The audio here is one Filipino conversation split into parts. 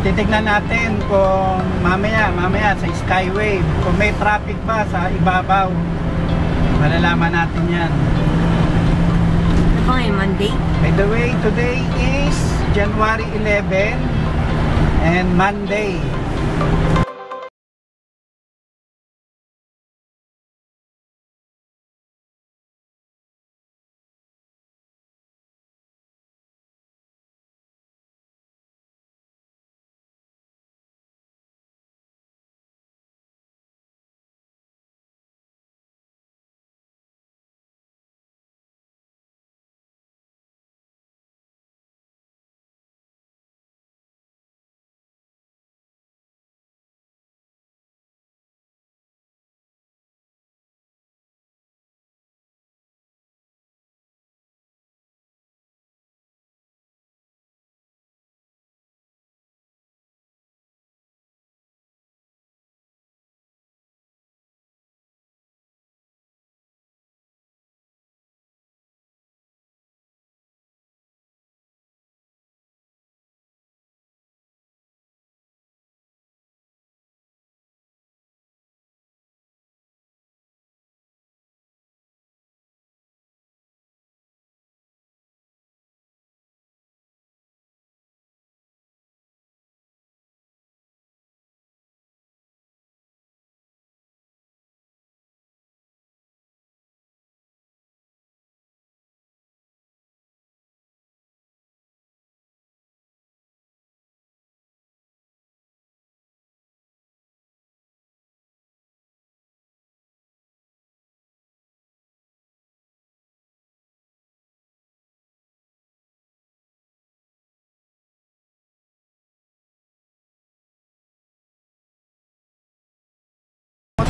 titignan natin kung mamaya sa Skyway kung may traffic ba sa ibabaw. Malalaman natin yan. Ano ba ngayon, Monday? By the way, today is January 11 and Monday.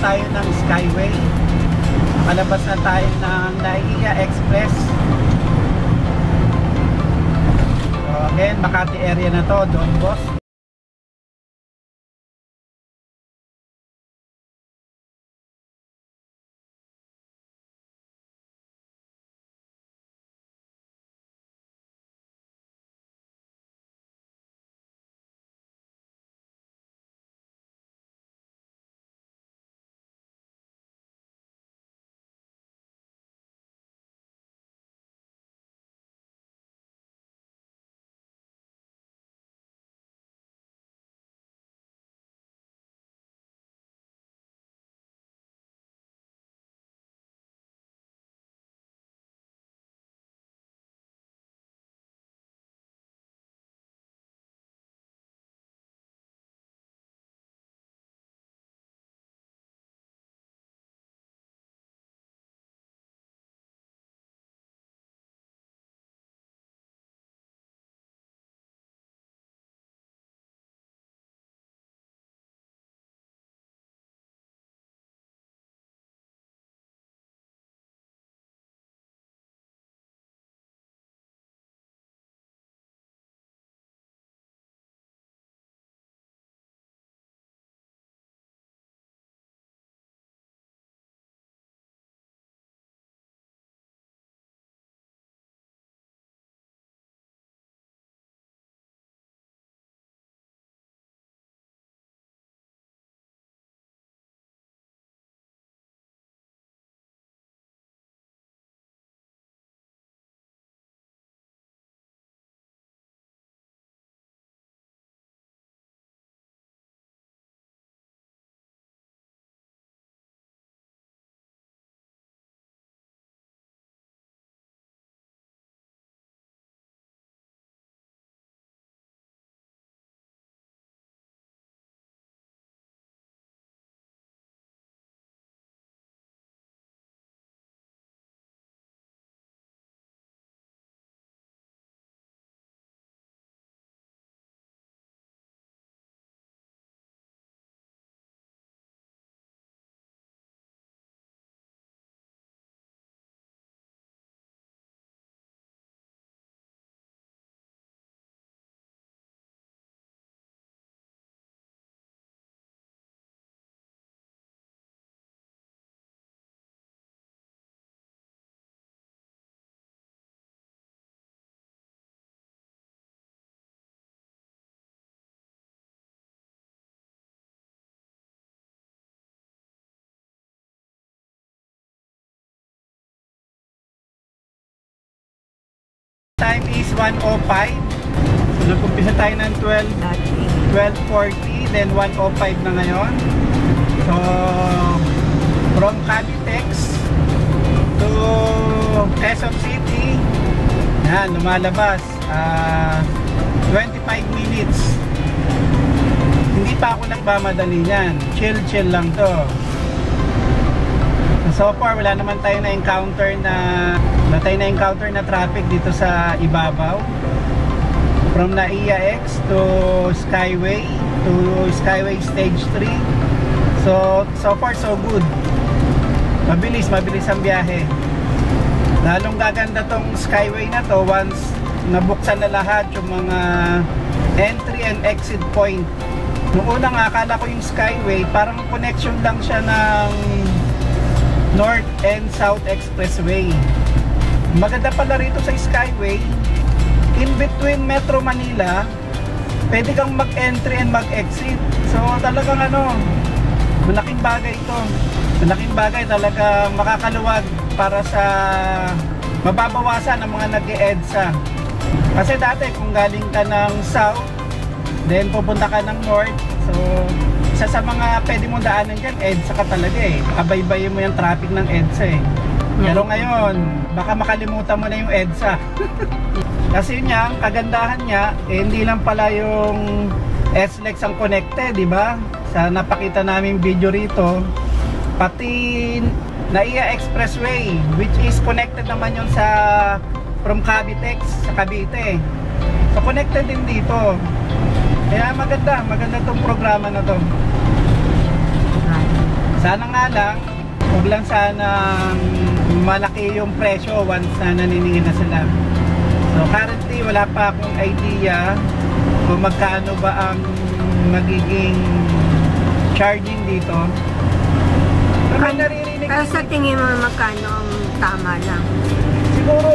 Tayo ng Skyway. Palabas na tayo ng NAIA Express. So again, Makati area na to, Don Bosco. 1:05. So nag-umpisa tayo ng 12:40, then 1:05 na ngayon. So from Cavitex to Quezon City, yan, lumalabas 25 minutes. Hindi pa ako nagmamadali niyan, chill lang to. So far wala naman tayo na-encounter na traffic dito sa ibabaw. From Naiya X to Skyway Stage 3. So far so good. Mabilis ang biyahe. Lalong gaganda tong Skyway na to once nabuksan na lahat yung mga entry and exit point. Noong una nga akala ko yung Skyway parang connection lang siya ng North and South Expressway. Maganda pala rito sa Skyway, in between Metro Manila, pwede kang mag-entry and mag-exit. So talagang malaking bagay ito. Malaking bagay, talagang makakaluwag para sa mababawasan ng mga nag-e-EDSA. Kasi dati kung galing ka ng South, then pupunta ka ng North, so isa sa mga pwede mong daanan dyan, EDSA ka talaga eh. Abay-bayin mo yung traffic ng EDSA eh. Pero ngayon, baka makalimutan mo na yung EDSA. Kasi yun nga, ang kagandahan niya, hindi lang pala yung SLEX ang connected, di ba? Sa napakita namin video rito, pati Naiya Expressway, which is connected naman yun sa from Cavitex sa Cavite. So connected din dito. Kaya maganda tong programa na to. Sana nga lang, huwag lang sana malaki yung presyo once na naniningin na sila. So currently wala pa akong idea kung magkano ba ang magiging charging dito. Pero may naririnig. Pero sa tingin mo magkano ang tama lang? Siguro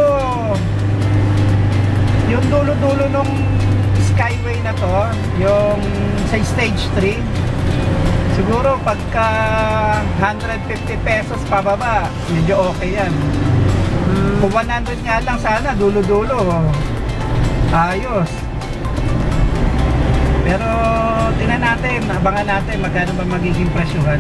yung dulo-dulo nung Skyway na to, yung sa stage 3, siguro pagka 150 pesos pababa, medyo okay yan. Kung 100 nga lang sana, dulo-dulo, ayos. Pero tingnan natin, abangan natin magkano ba magiging presyuhan.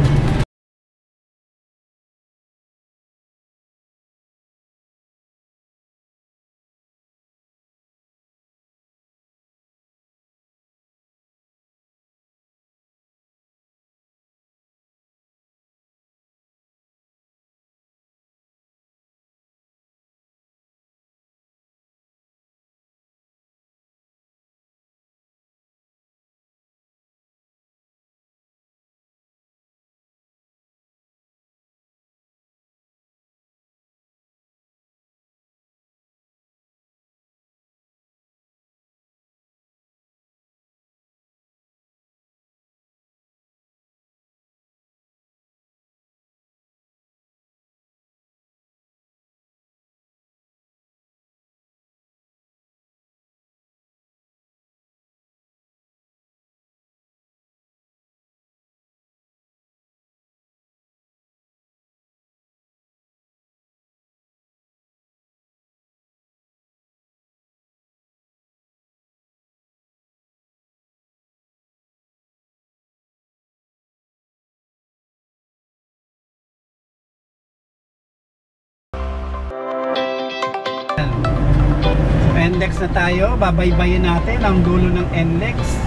NLEX na tayo, babaybayin natin ang dulo ng NLEX.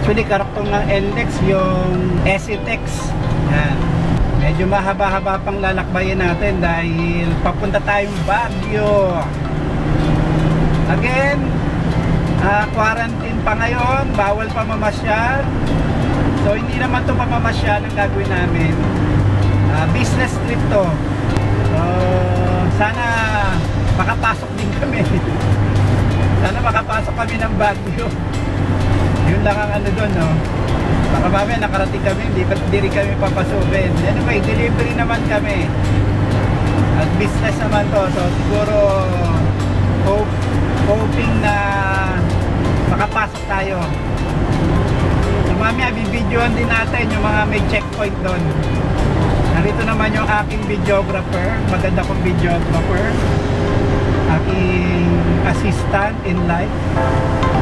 Actually, karaktong ng NLEX yung ECTEX. Yan. Medyo mahaba-haba pang lalakbayin natin dahil papunta tayong Baguio. Again, quarantine pa ngayon, bawal pa mamasyal. So hindi naman ito pamamasyal ang gagawin namin. Business trip to. So sana makapasok din kami. Sana makapasok kami ng Baguio. Yun lang ang doon, no? Baka mamaya nakarating kami, hindi rin kami papasukin. Anyway, delivery naman kami. At business naman to. So siguro hoping na makapasok tayo. So mamaya bibidyoan din natin yung mga may checkpoint doon. Narito naman yung aking videographer. Maganda kong videographer. Aking assistant in life.